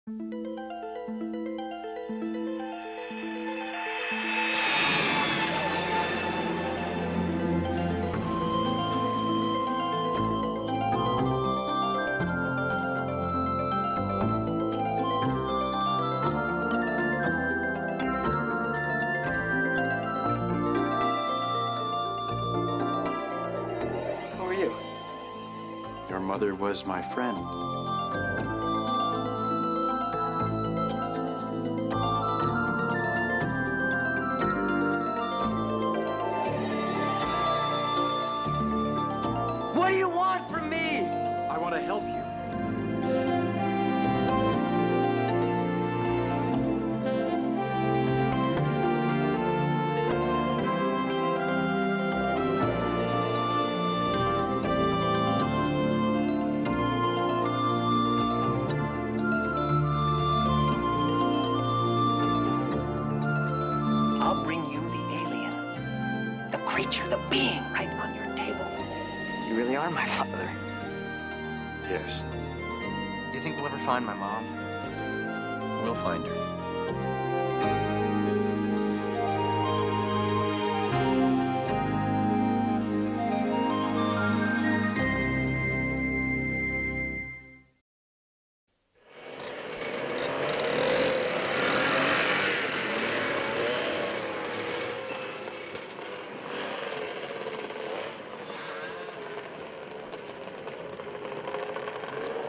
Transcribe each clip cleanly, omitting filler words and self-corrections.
Who are you? Your mother was my friend. What do you want from me? I want to help you. I'll bring you the alien, the creature, the being right on your table. You really are my father. Yes, You think we'll ever find my mom? we'll find her.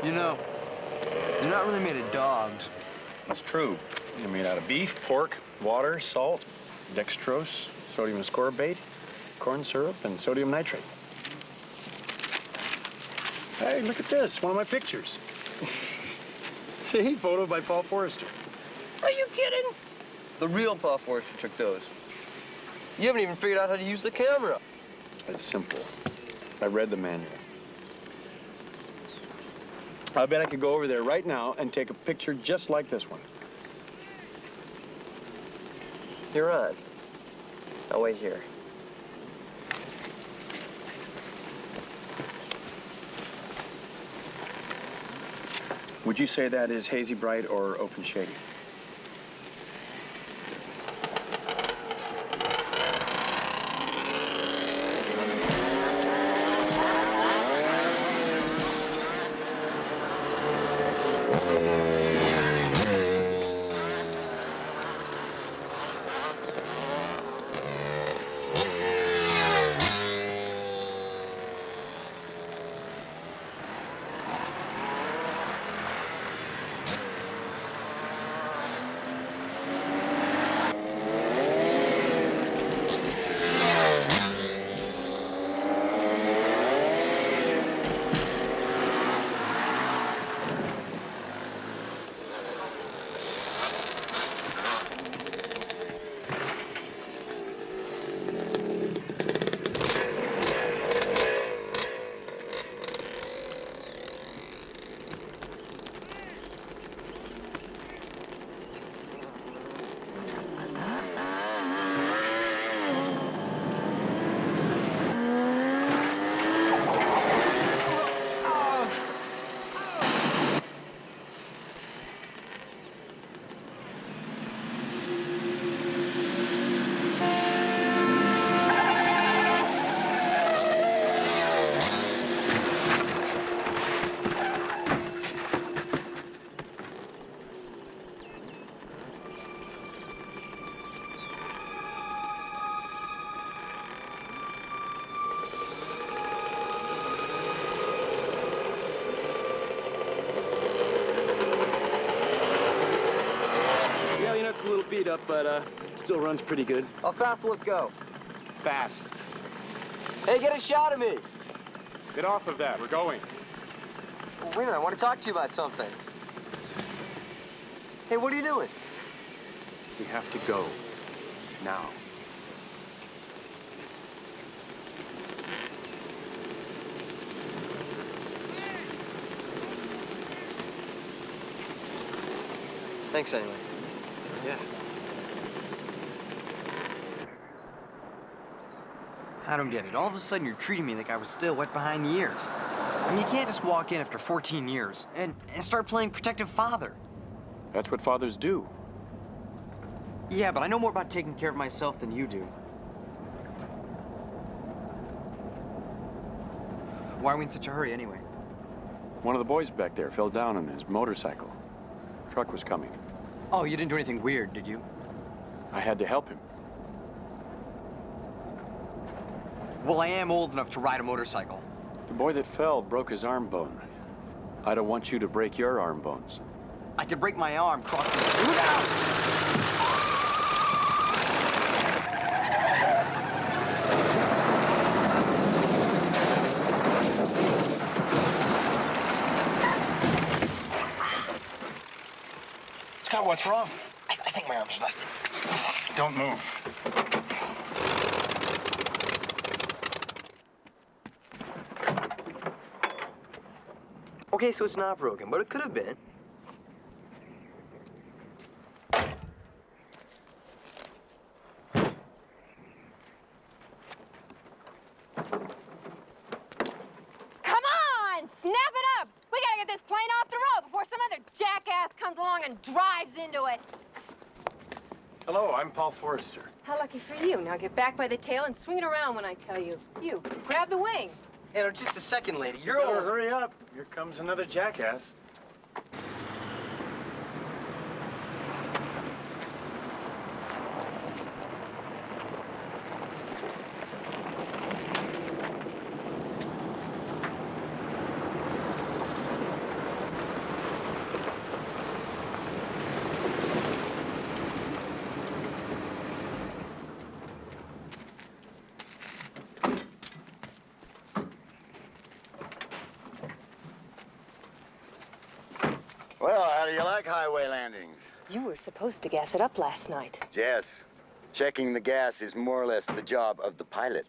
You know, you're not really made of dogs. That's true. You're made out of beef, pork, water, salt, dextrose, sodium ascorbate, corn syrup, and sodium nitrate. Hey, look at this, one of my pictures. See, photo by Paul Forrester. Are you kidding? The real Paul Forrester took those. You haven't even figured out how to use the camera. It's simple. I read the manual. I bet I could go over there right now and take a picture just like this one. You're on. I'll wait here. Would you say that is hazy bright or open shady? It's a little beat up, but still runs pretty good. How fast will it go? Fast. Hey, get a shot of me. Get off of that. We're going. Oh, wait a minute, I want to talk to you about something. Hey, what are you doing? We have to go. Now. Thanks anyway. Yeah. I don't get it. All of a sudden, you're treating me like I was still wet behind the ears. I mean, you can't just walk in after 14 years and start playing protective father. That's what fathers do. Yeah, but I know more about taking care of myself than you do. Why are we in such a hurry anyway? One of the boys back there fell down on his motorcycle. Truck was coming. Oh, you didn't do anything weird, did you? I had to help him. Well, I am old enough to ride a motorcycle. The boy that fell broke his arm bone. I don't want you to break your arm bones. I could break my arm crossing the... Look out! Scott, what's wrong? I think my arm's busted. Don't move. Okay, so it's not broken, but it could have been. Come on! Snap it up! We gotta get this plane off the road before some other jackass comes along and drives into it. Hello, I'm Paul Forrester. How lucky for you. Now get back by the tail and swing it around when I tell you. You, grab the wing. Hey, no, just a second, lady. You're Better almost... hurry up. Here comes another jackass. Well, how do you like highway landings? You were supposed to gas it up last night. Jess, checking the gas is more or less the job of the pilot.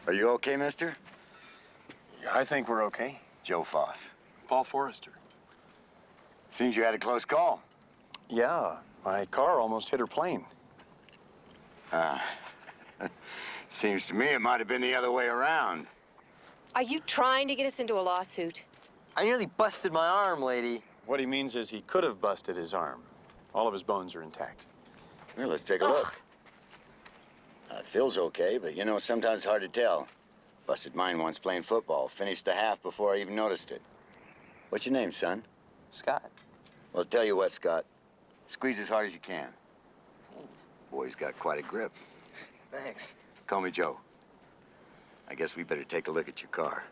Are you okay, mister? Yeah, I think we're okay. Joe Foss. Paul Forrester. Seems you had a close call. Yeah, my car almost hit her plane. Seems to me it might have been the other way around. Are you trying to get us into a lawsuit? I nearly busted my arm, lady. What he means is he could have busted his arm. All of his bones are intact. Well, let's take a look. It feels okay, but you know, sometimes it's hard to tell. Busted mine once playing football. Finished the half before I even noticed it. What's your name, son? Scott. Well, I'll tell you what, Scott. Squeeze as hard as you can. Boy's got quite a grip. Thanks. Call me Joe. I guess we better take a look at your car.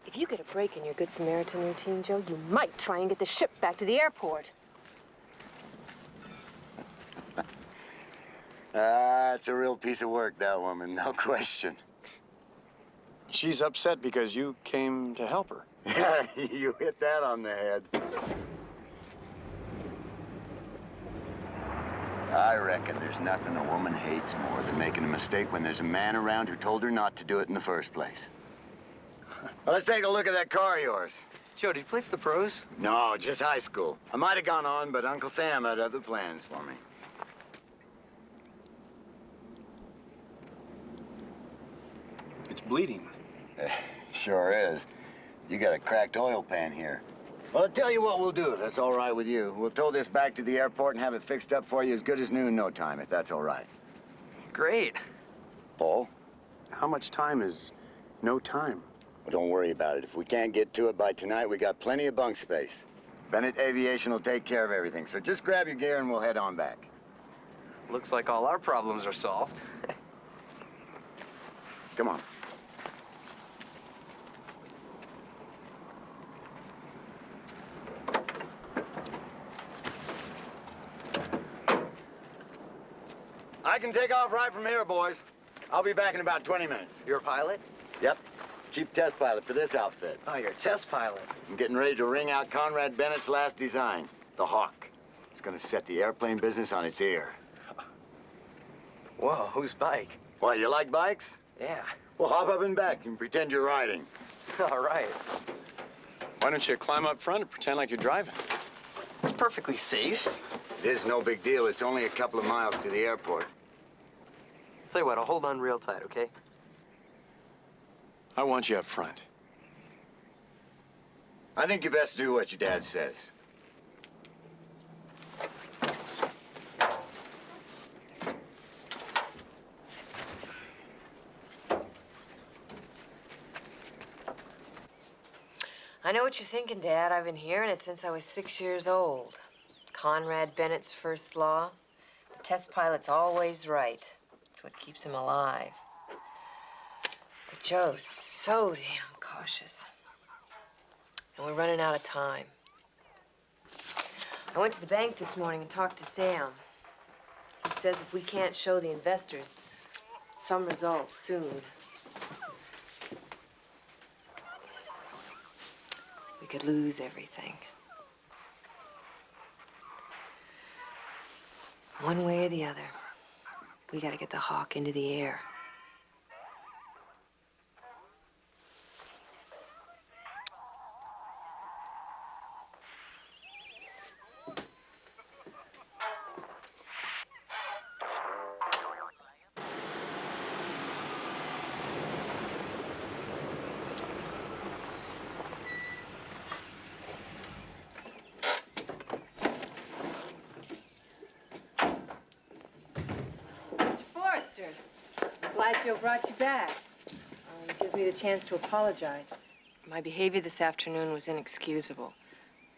If you get a break in your Good Samaritan routine, Joe, you might try and get the ship back to the airport. It's a real piece of work, that woman, no question. She's upset because you came to help her. Yeah, you hit that on the head. I reckon there's nothing a woman hates more than making a mistake when there's a man around who told her not to do it in the first place. Well, let's take a look at that car of yours. Joe, did you play for the pros? No, just high school. I might have gone on, but Uncle Sam had other plans for me. It's bleeding. Sure is. You got a cracked oil pan here. Well, I'll tell you what we'll do, if that's all right with you. We'll tow this back to the airport and have it fixed up for you as good as new in no time, if that's all right. Great. Paul? How much time is no time? Well, don't worry about it. If we can't get to it by tonight, we got plenty of bunk space. Bennett Aviation will take care of everything, so just grab your gear and we'll head on back. Looks like all our problems are solved. Come on. I can take off right from here, boys. I'll be back in about 20 minutes. You're a pilot? Yep. Chief test pilot for this outfit. Oh, you're a test pilot. I'm getting ready to ring out Conrad Bennett's last design, the Hawk. It's gonna set the airplane business on its ear. Whoa, whose bike? Why, you like bikes? Yeah. Well, hop up and back and pretend you're riding. All right. Why don't you climb up front and pretend like you're driving? It's perfectly safe. It is no big deal. It's only a couple of miles to the airport. Tell you what, I'll hold on real tight, okay? I want you up front. I think you best do what your dad says. know what you're thinking, Dad. I've been hearing it since I was 6 years old. Conrad Bennett's first law. The test pilot's always right. It's what keeps him alive. But Joe's so damn cautious. And we're running out of time. I went to the bank this morning and talked to Sam. He says if we can't show the investors some results soon, we could lose everything. One way or the other, we gotta get the Hawk into the air. Glad Joe brought you back. It gives me the chance to apologize. My behavior this afternoon was inexcusable.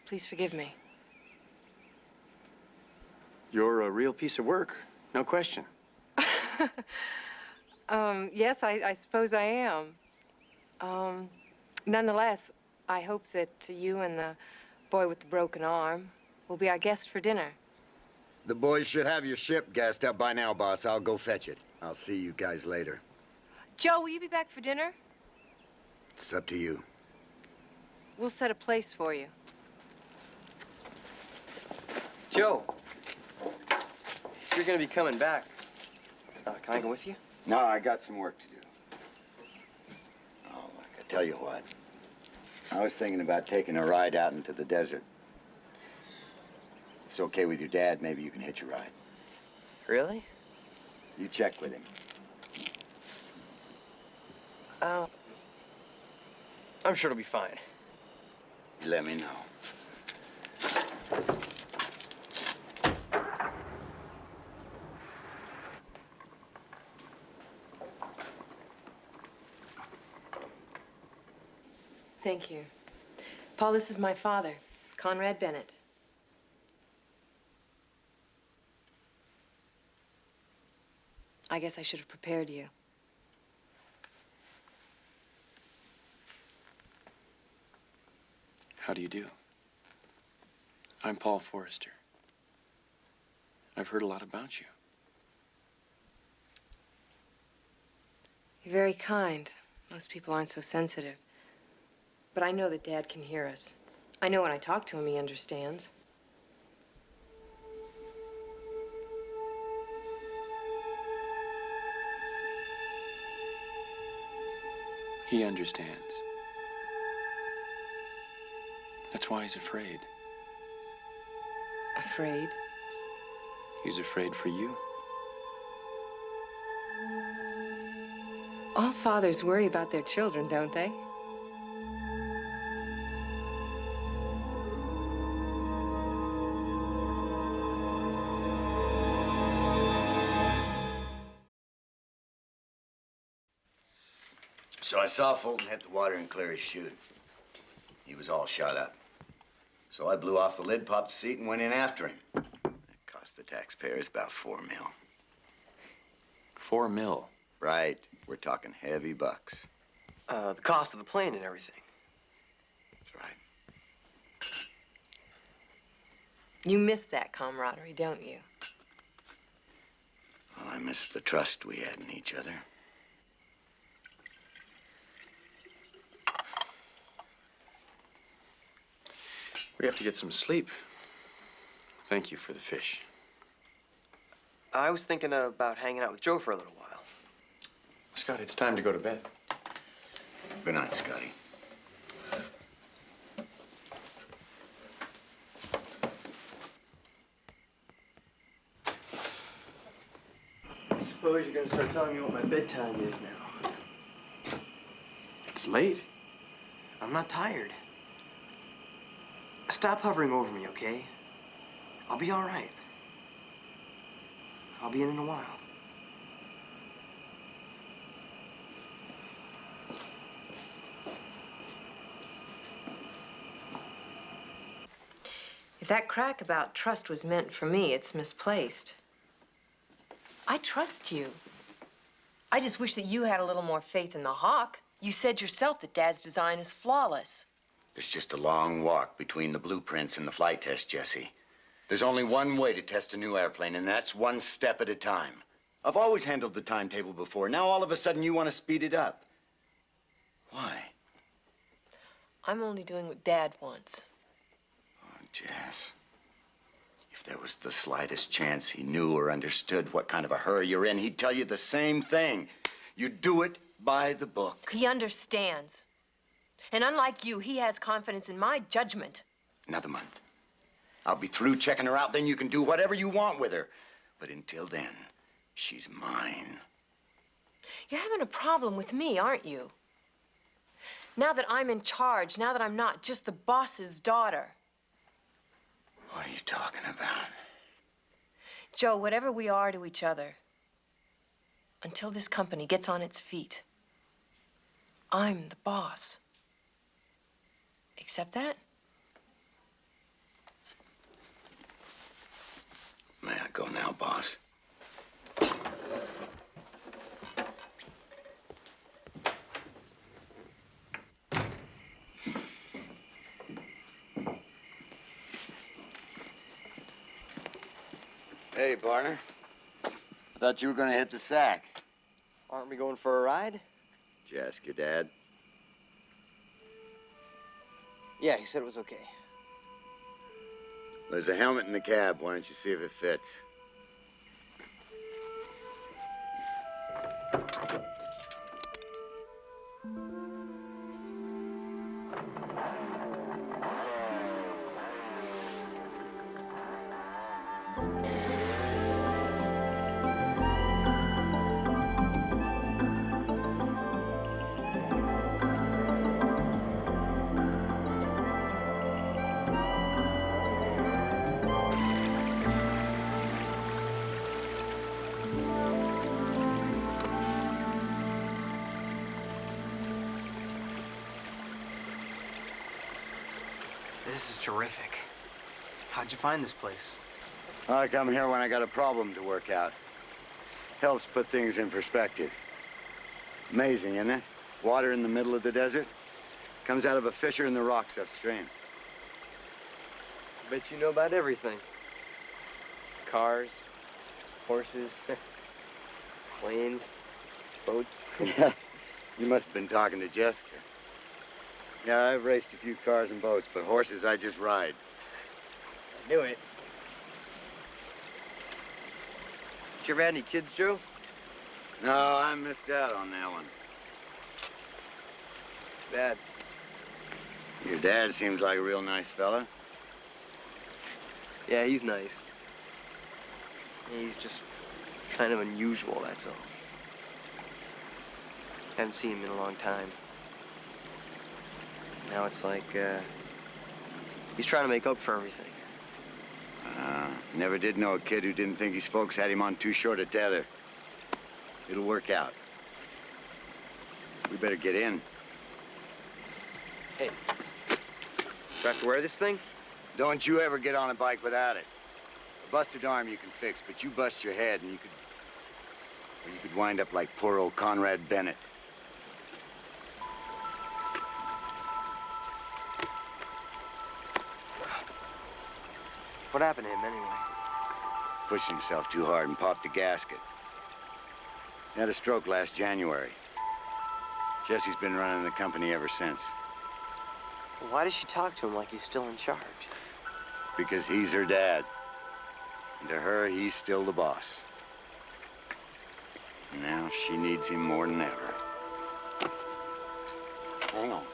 Please forgive me. You're a real piece of work, no question. Yes, I suppose I am. Nonetheless, I hope that you and the boy with the broken arm will be our guest for dinner. The boys should have your ship gassed up by now, boss. I'll go fetch it. I'll see you guys later. Joe, will you be back for dinner? It's up to you. We'll set a place for you. Joe, if you're gonna be coming back, can I go with you? No, I got some work to do. Oh, look, I tell you what. I was thinking about taking a ride out into the desert. If it's okay with your dad, maybe you can hitch a ride. Really? You check with him. I'm sure it'll be fine. You let me know. Thank you. Paul, this is my father, Conrad Bennett. I guess I should have prepared you. How do you do? I'm Paul Forrester. I've heard a lot about you. You're very kind. Most people aren't so sensitive. But I know that Dad can hear us. I know when I talk to him, he understands. He understands. That's why he's afraid. Afraid? He's afraid for you. All fathers worry about their children, don't they? So I saw Fulton hit the water and clear his chute. He was all shot up. So I blew off the lid, popped the seat, and went in after him. It cost the taxpayers about $4 million. $4 million. Right. We're talking heavy bucks. The cost of the plane and everything. That's right. You miss that camaraderie, don't you? Well, I miss the trust we had in each other. We have to get some sleep. Thank you for the fish. I was thinking about hanging out with Joe for a little while. Scott, it's time to go to bed. Good night, Scotty. I suppose you're gonna start telling me what my bedtime is now. It's late. I'm not tired. Stop hovering over me, okay? I'll be all right. I'll be in a while. If that crack about trust was meant for me, it's misplaced. I trust you. I just wish that you had a little more faith in the hawk. You said yourself that Dad's design is flawless. There's just a long walk between the blueprints and the flight test, Jesse. There's only one way to test a new airplane, and that's one step at a time. I've always handled the timetable before. Now all of a sudden you want to speed it up. Why? I'm only doing what Dad wants. Oh, Jess. If there was the slightest chance he knew or understood what kind of a hurry you're in, he'd tell you the same thing. You do it by the book. He understands. And unlike you, he has confidence in my judgment. Another month. I'll be through checking her out, then you can do whatever you want with her. But until then, she's mine. You're having a problem with me, aren't you? Now that I'm in charge, now that I'm not just the boss's daughter. What are you talking about? Joe, whatever we are to each other, until this company gets on its feet, I'm the boss. Accept that? May I go now, boss? Hey, partner. I thought you were gonna hit the sack. Aren't we going for a ride? Did you ask your dad? Yeah, he said it was okay. There's a helmet in the cab. Why don't you see if it fits? This is terrific. How'd you find this place? I come here when I got a problem to work out. Helps put things in perspective. Amazing, isn't it? Water in the middle of the desert. Comes out of a fissure in the rocks upstream. I bet you know about everything. Cars, horses, planes, boats. You must have been talking to Jessica. Yeah, I've raced a few cars and boats, but horses I just ride. I knew it. Did you ever have any kids, Joe? No, I missed out on that one. Bad. Your dad seems like a real nice fella. Yeah, he's nice. He's just kind of unusual, that's all. Haven't seen him in a long time. Now it's like, he's trying to make up for everything. Never did know a kid who didn't think his folks had him on too short a tether. It'll work out. We better get in. Hey, do I have to wear this thing? Don't you ever get on a bike without it. A busted arm you can fix, but you bust your head and you could wind up like poor old Conrad Bennett. What happened to him, anyway? Pushed himself too hard and popped a gasket. He had a stroke last January. Jessie's been running the company ever since. Why does she talk to him like he's still in charge? Because he's her dad. And to her, he's still the boss. Now she needs him more than ever. Hang on.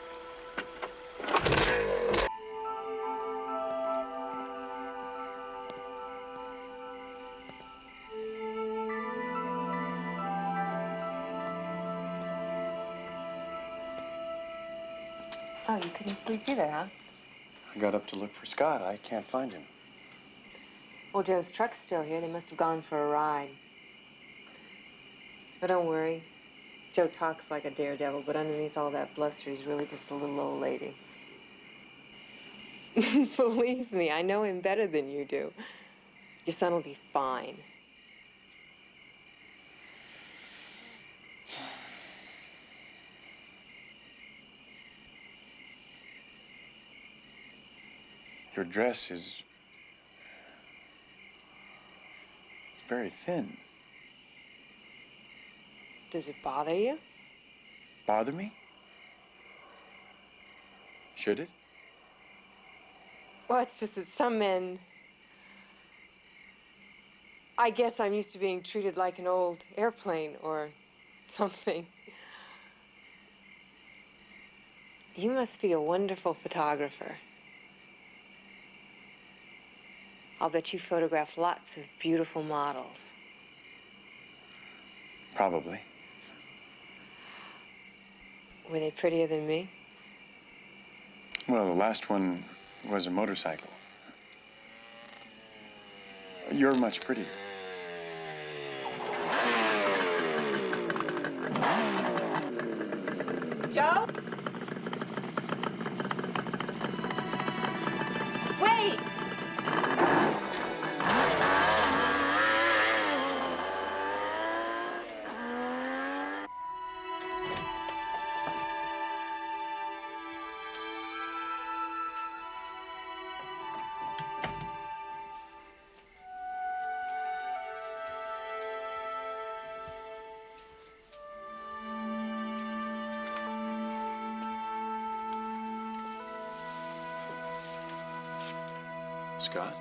Oh, you couldn't sleep either, huh? I got up to look for Scott. I can't find him. Well, Joe's truck's still here. They must have gone for a ride. But don't worry. Joe talks like a daredevil, but underneath all that bluster, he's really just a little old lady. Believe me, I know him better than you do. Your son will be fine. Your dress is very thin. Does it bother you? Bother me? Should it? Well, it's just that some men... I guess I'm used to being treated like an old airplane or something. You must be a wonderful photographer. I'll bet you photograph lots of beautiful models. Probably. Were they prettier than me? Well, the last one was a motorcycle. You're much prettier. Joe? Wait! Scott?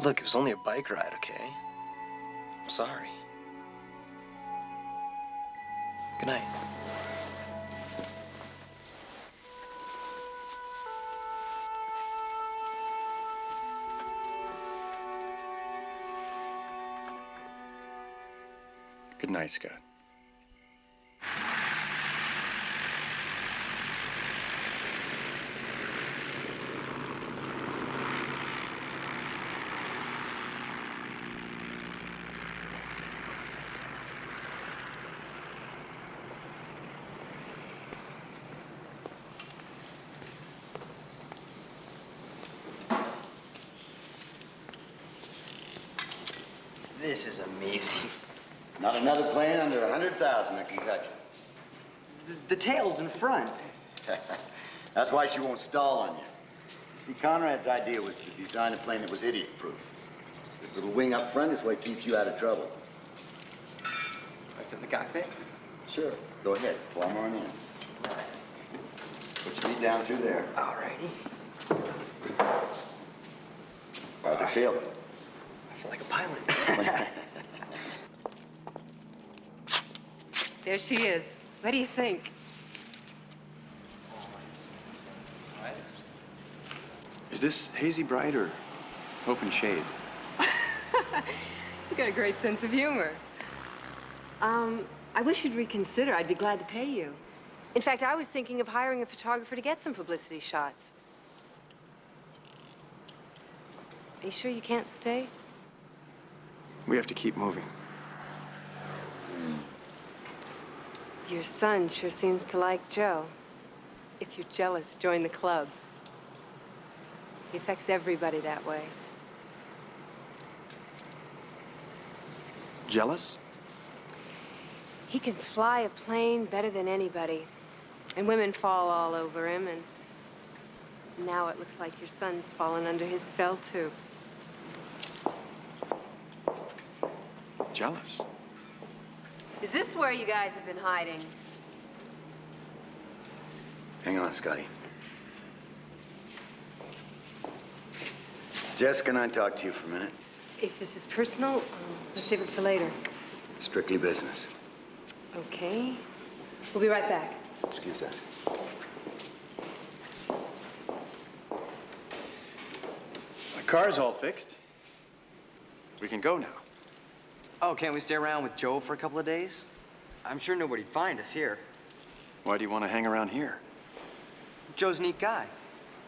Look, it was only a bike ride, okay? I'm sorry. Good night. Good night, Scott. This is amazing. Not another plane under 100,000 that can touch it. The tail's in front. That's why she won't stall on you. You see, Conrad's idea was to design a plane that was idiot-proof. This little wing up front is what keeps you out of trouble. That's in the cockpit? Sure. Go ahead. Climb on in. Put your feet down through there. Alrighty. How's it feel? I feel like a pilot. There she is. What do you think? Is this hazy bright or open shade? You got a great sense of humor. I wish you'd reconsider. I'd be glad to pay you. In fact, I was thinking of hiring a photographer to get some publicity shots. Are you sure you can't stay? We have to keep moving. Your son sure seems to like Joe. If you're jealous, join the club. He affects everybody that way. Jealous? He can fly a plane better than anybody. And women fall all over him, and now it looks like your son's fallen under his spell, too. Jealous? Is this where you guys have been hiding? Hang on, Scotty. Jessica and I talk to you for a minute. If this is personal, let's save it for later. Strictly business. Okay. We'll be right back. Excuse us. My car's all fixed. We can go now. Oh, can't we stay around with Joe for a couple of days? I'm sure nobody'd find us here. Why do you want to hang around here? Joe's a neat guy.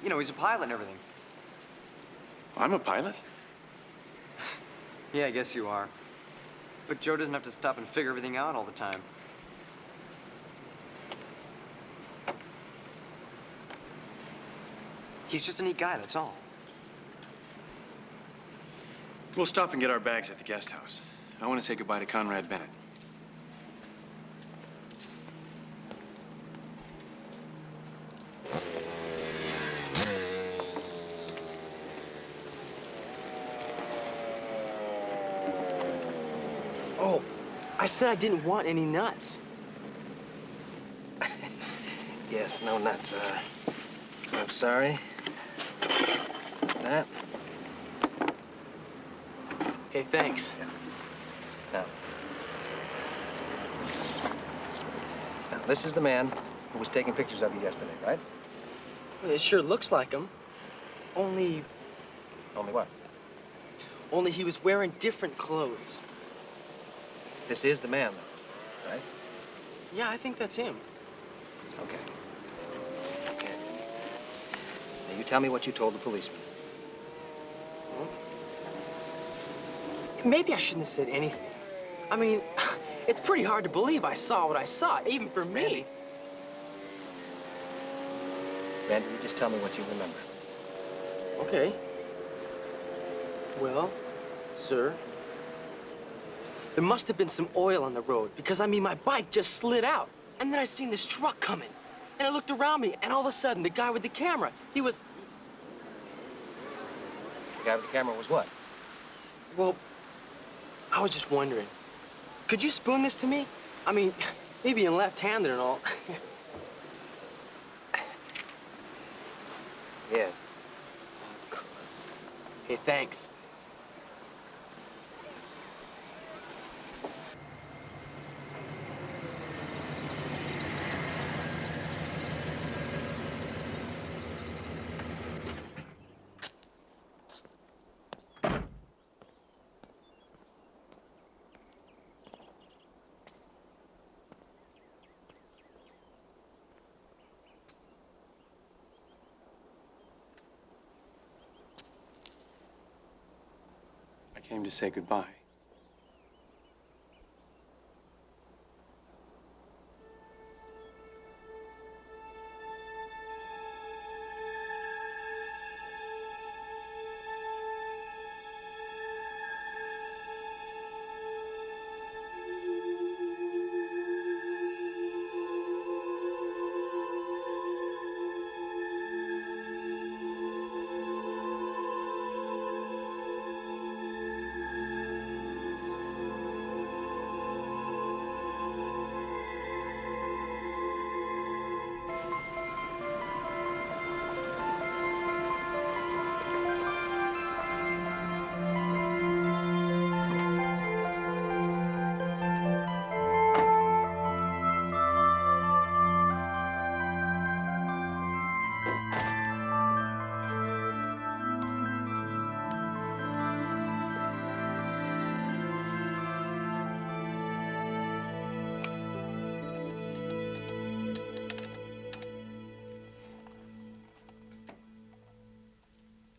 You know, he's a pilot and everything. I'm a pilot. Yeah, I guess you are. But Joe doesn't have to stop and figure everything out all the time. He's just a neat guy, that's all. We'll stop and get our bags at the guest house. I want to say goodbye to Conrad Bennett. Oh, I said I didn't want any nuts. Yes, no nuts. I'm sorry. That. Hey, thanks. Now, this is the man who was taking pictures of you yesterday, right? Well, it sure looks like him. Only what? Only he was wearing different clothes. This is the man, though, right? Yeah, I think that's him. Okay. Okay. Now, you tell me what you told the policeman. Maybe I shouldn't have said anything. I mean, it's pretty hard to believe I saw what I saw, even for me. Randy, you just tell me what you remember. Okay. Well, sir, there must have been some oil on the road because, I mean, my bike just slid out. And then I seen this truck coming. And I looked around me, and all of a sudden, the guy with the camera, he was... The guy with the camera was what? Well, I was just wondering, could you spoon this to me? I mean, maybe in left-handed and all. Yes. Of course. Hey, thanks. I came to say goodbye.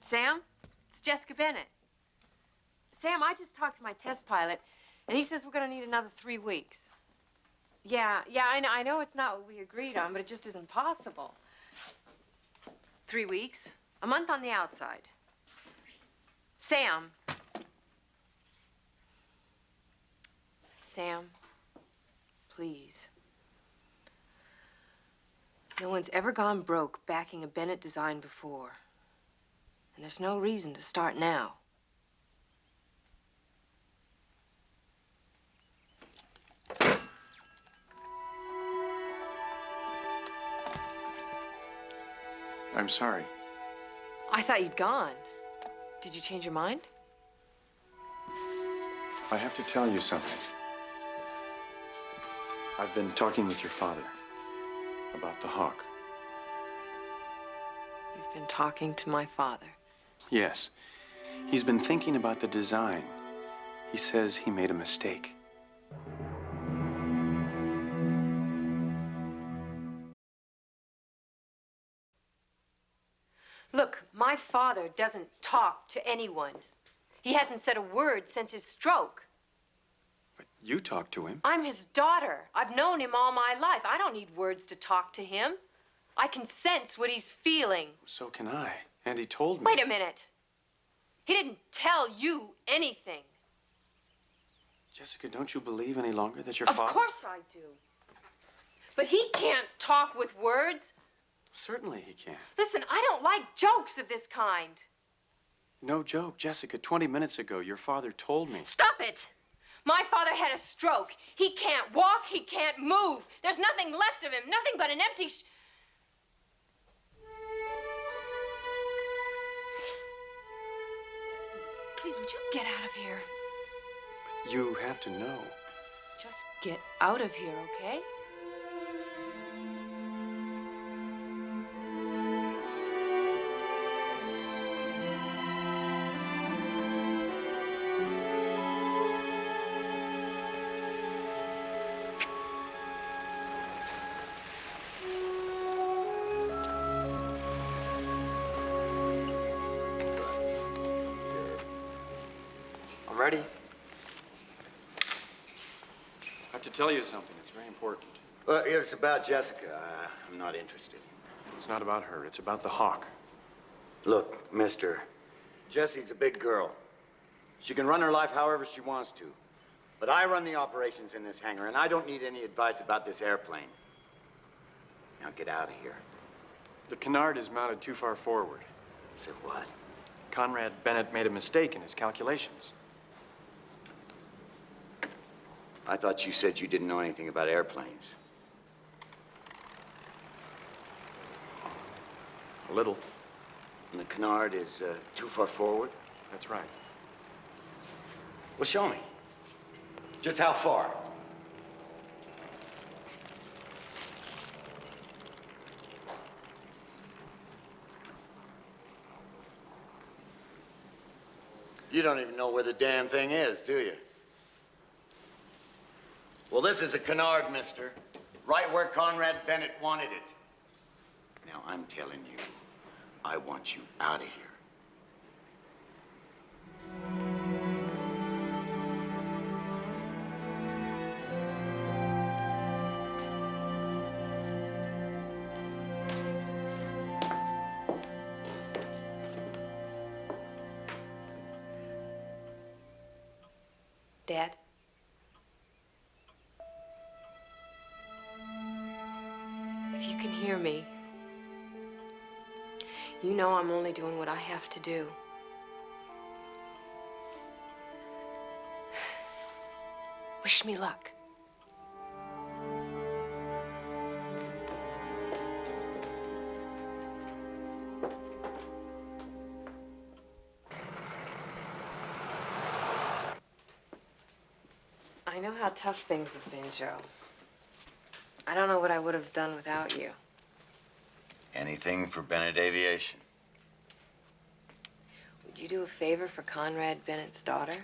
Sam, it's Jessica Bennett. Sam, I just talked to my test pilot, and he says we're gonna need another 3 weeks. Yeah, I know it's not what we agreed on, but it just isn't possible. 3 weeks, a month on the outside. Sam. Sam, please. No one's ever gone broke backing a Bennett design before. And there's no reason to start now. I'm sorry. I thought you'd gone. Did you change your mind? I have to tell you something. I've been talking with your father about the hawk. You've been talking to my father. Yes. He's been thinking about the design. He says he made a mistake. Look, my father doesn't talk to anyone. He hasn't said a word since his stroke. But you talked to him. I'm his daughter. I've known him all my life. I don't need words to talk to him. I can sense what he's feeling. So can I. And he told me. Wait a minute. He didn't tell you anything. Jessica, don't you believe any longer that your Of father... course I do. But he can't talk with words. Certainly he can. Listen, I don't like jokes of this kind. No joke, Jessica. 20 minutes ago, your father told me. Stop it! My father had a stroke. He can't walk, he can't move. There's nothing left of him, nothing but an empty Please, would you get out of here? You have to know. Just get out of here, okay? I'm ready. I have to tell you something. It's very important. Well, it's about Jessica. I'm not interested. It's not about her. It's about the hawk. Look, mister, Jessie's a big girl. She can run her life however she wants to. But I run the operations in this hangar, and I don't need any advice about this airplane. Now get out of here. The canard is mounted too far forward. Said what? Conrad Bennett made a mistake in his calculations. I thought you said you didn't know anything about airplanes. A little. And the canard is too far forward? That's right. Well, show me. Just how far? You don't even know where the damn thing is, do you? Well, this is a canard, mister. Right where Conrad Bennett wanted it. Now, I'm telling you, I want you out of here. Dad? If you can hear me, you know I'm only doing what I have to do. Wish me luck. I know how tough things have been, Joe. I don't know what I would have done without you. Anything for Bennett Aviation? Would you do a favor for Conrad Bennett's daughter?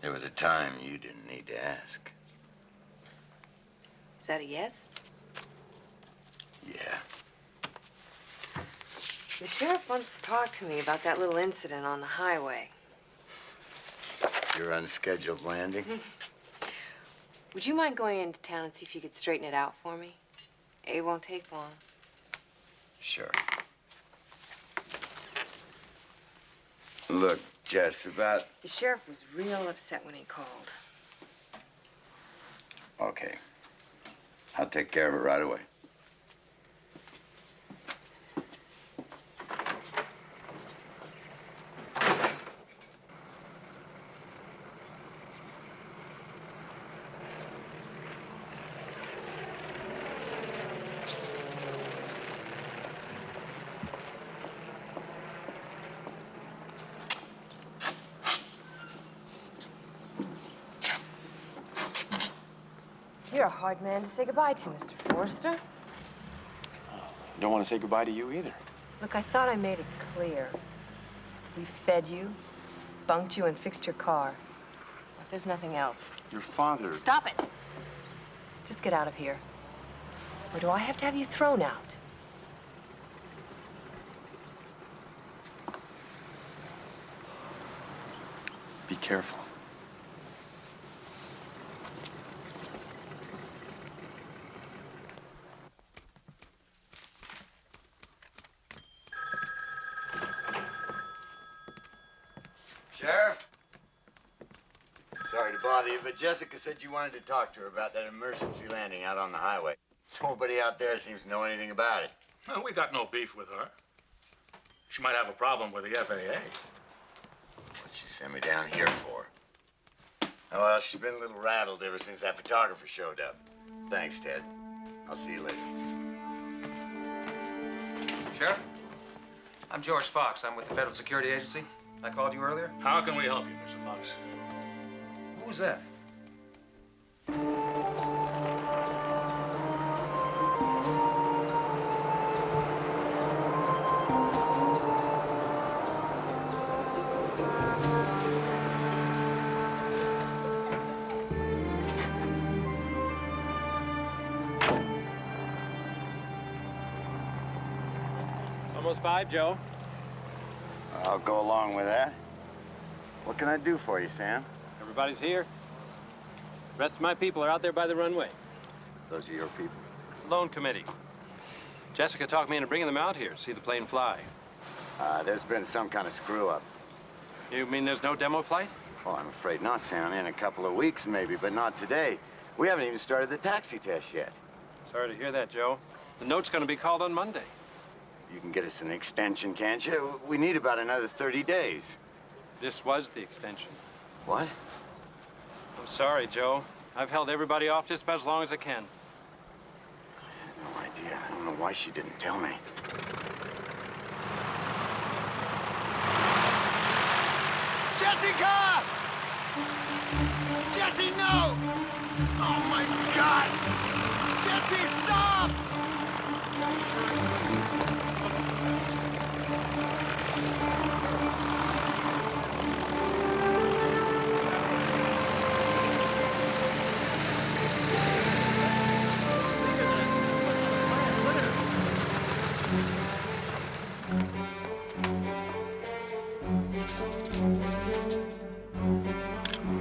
There was a time you didn't need to ask. Is that a yes? Yeah. The sheriff wants to talk to me about that little incident on the highway. Your unscheduled landing? Would you mind going into town and see if you could straighten it out for me? It won't take long. Sure. Look, Jess, about... The sheriff was real upset when he called. Okay. I'll take care of it right away. You're a hard man to say goodbye to, Mr. Forrester. I don't want to say goodbye to you either. Look, I thought I made it clear. We fed you, bunked you, and fixed your car. If there's nothing else. Your father... Stop it! Just get out of here. Or do I have to have you thrown out? Be careful. Sheriff? Sorry to bother you, but Jessica said you wanted to talk to her about that emergency landing out on the highway. Nobody out there seems to know anything about it. Well, we got no beef with her. She might have a problem with the FAA. What'd she send me down here for? Oh, well, she's been a little rattled ever since that photographer showed up. Thanks, Ted. I'll see you later. Sheriff? I'm George Fox. I'm with the Federal Security Agency. I called you earlier. How can we help you, Mr. Fox? Who's that? Almost 5, Joe. I'll go along with that. What can I do for you, Sam? Everybody's here. The rest of my people are out there by the runway. Those are your people. Loan committee. Jessica talked me into bringing them out here to see the plane fly. There's been some kind of screw-up. You mean there's no demo flight? Oh, I'm afraid not, Sam. In a couple of weeks, maybe, but not today. We haven't even started the taxi test yet. Sorry to hear that, Joe. The note's going to be called on Monday. You can get us an extension, can't you? We need about another 30 days. This was the extension. What? I'm sorry, Joe. I've held everybody off just about as long as I can. I had no idea. I don't know why she didn't tell me. Jessica! Jessie, no! Oh, my God! Jessie, stop!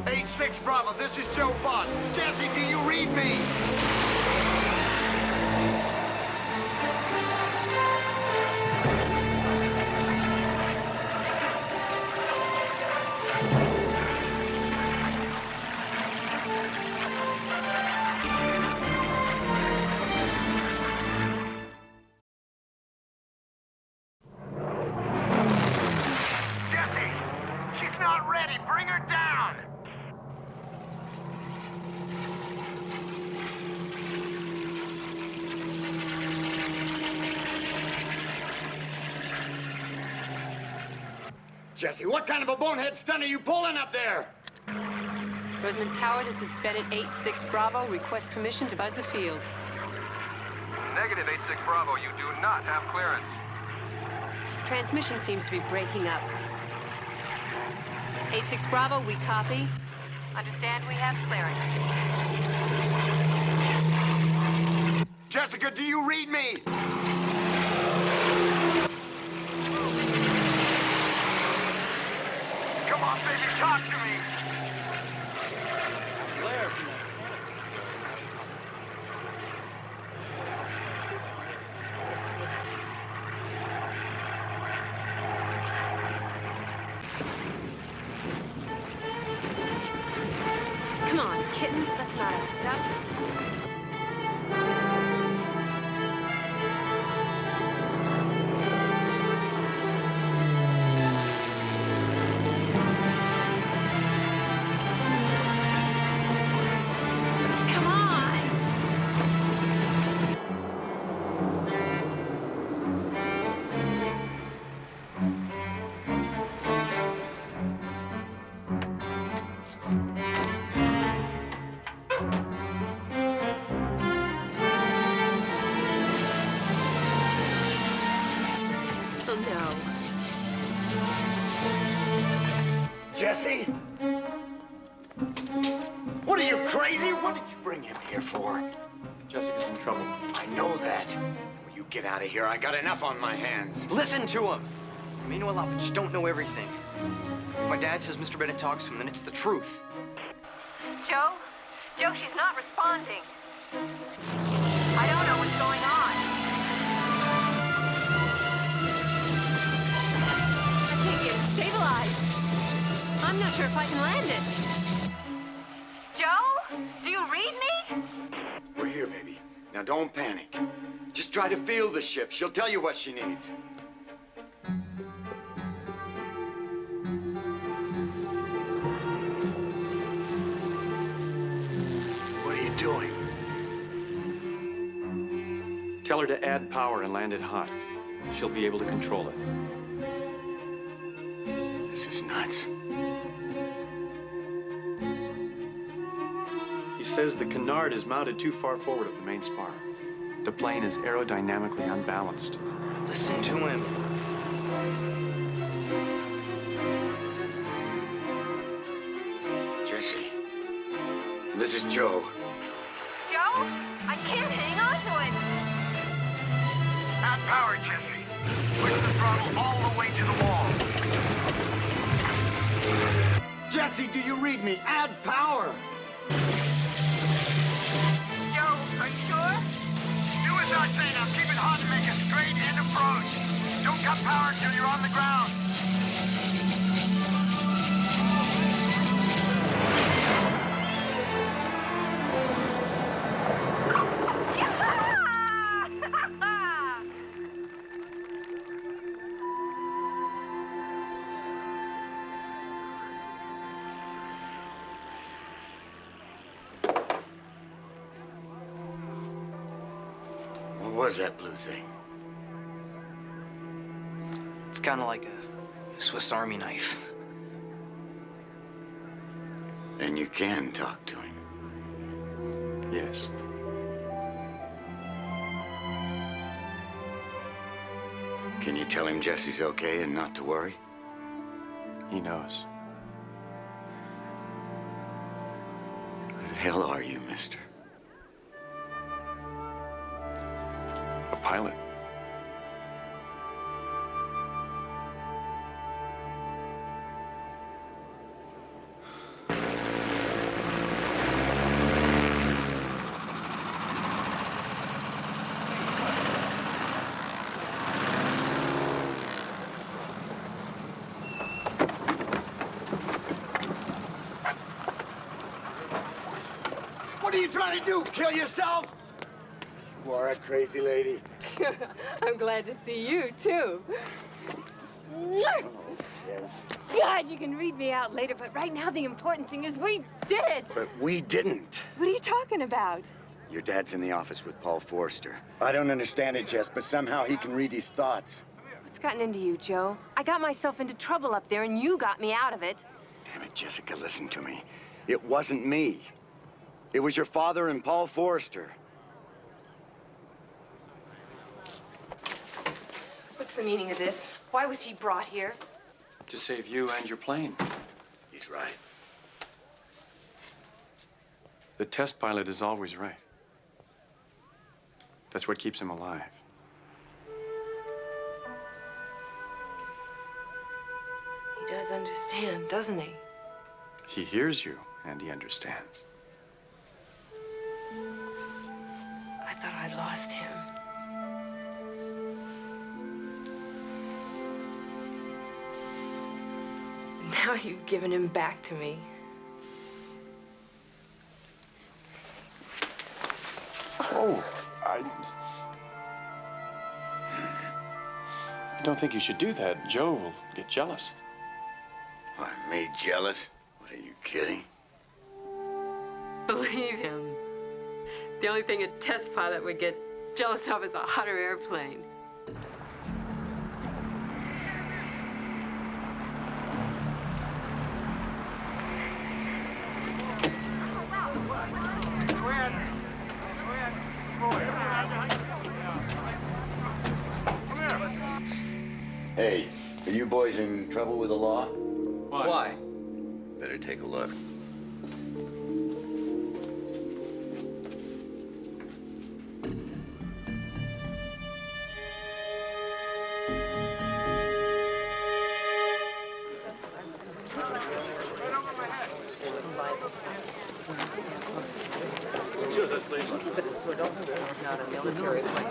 8-6 Bravo, this is Joe Foss. Jesse, do you read me? Jesse, she's not ready. Bring her down. Jesse, what kind of a bonehead stunt are you pulling up there? Rosamond Tower, this is Bennett 8-6 Bravo. Request permission to buzz the field. Negative 8-6 Bravo, you do not have clearance. Transmission seems to be breaking up. 8-6 Bravo, we copy. Understand we have clearance. Jessica, do you read me? Come on, baby, talk to me. Come on, kitten, let's not act up. Come on! Oh, no. Jesse? What are you, crazy? What did you bring him here for? Jessica's in trouble. I know that. Will you get out of here? I got enough on my hands. Listen to him. You may know a lot, but you don't know everything. If my dad says Mr. Bennett talks to him, then it's the truth. Joe? Joe, she's not responding. I don't know what's going on. I can't get it stabilized. can land it. Joe, do you read me? We're here, baby. Now don't panic. Just try to feel the ship. She'll tell you what she needs. What are you doing? Tell her to add power and land it hot. She'll be able to control it. This is nuts. He says the canard is mounted too far forward of the main spar. The plane is aerodynamically unbalanced. Listen to him. Jesse, this is Joe. Joe, I can't hang on to it. Add power, Jesse. Push the throttle all the way to the wall. Jesse, do you read me? Add power! Joe, are you sure? Do as I say now. Keep it hot and make a straight in approach. Don't cut power till you're on the ground. What was that blue thing? It's kind of like a Swiss Army knife. And you can talk to him. Yes. Can you tell him Jesse's okay and not to worry? He knows. Who the hell are you, mister? A pilot. What are you trying to do? Kill yourself? You are a crazy lady. I'm glad to see you, too. Oh, yes. God, you can read me out later, but right now the important thing is we did it. But we didn't. What are you talking about? Your dad's in the office with Paul Forrester. I don't understand it, Jess, but somehow he can read his thoughts. What's gotten into you, Joe? I got myself into trouble up there, and you got me out of it. Damn it, Jessica, listen to me. It wasn't me. It was your father and Paul Forrester. What's the meaning of this? Why was he brought here? To save you and your plane. He's right. The test pilot is always right. That's what keeps him alive. He does understand, doesn't he? He hears you, and he understands. I thought I'd lost him. Now you've given him back to me. Oh, I don't think you should do that. Joe will get jealous. What, me jealous? What, are you kidding? Believe him. The only thing a test pilot would get jealous of is a hotter airplane. Hey, are you boys in trouble with the law? Why? Better take a look. It's not a military plane.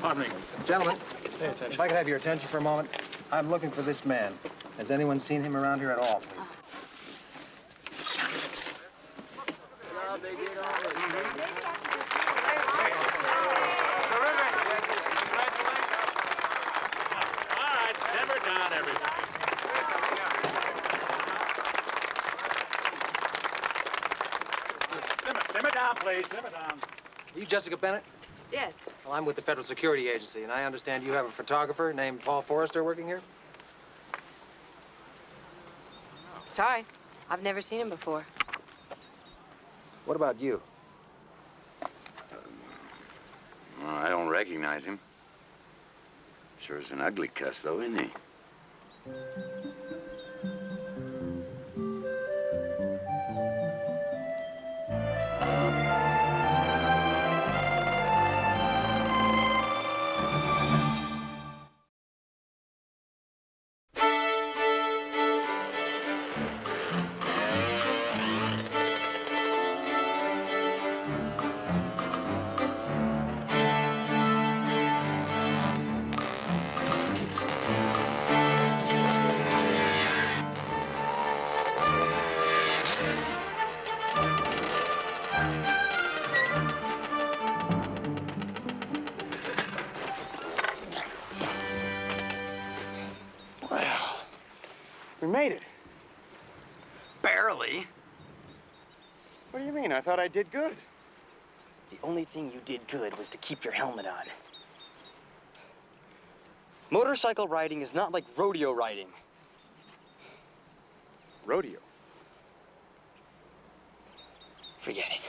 Pardon me. Gentlemen, if I could have your attention for a moment. I'm looking for this man. Has anyone seen him around here at all, please? All right, simmer down, everybody. Simmer down, please. Simmer down. Are you Jessica Bennett? Yes. Well, I'm with the Federal Security Agency, and I understand you have a photographer named Paul Forrester working here? Sorry, I've never seen him before. What about you? Well, I don't recognize him. Sure is an ugly cuss, though, isn't he? Well, we made it. Barely. What do you mean? I thought I did good. The only thing you did good was to keep your helmet on. Motorcycle riding is not like rodeo riding. Rodeo. Forget it.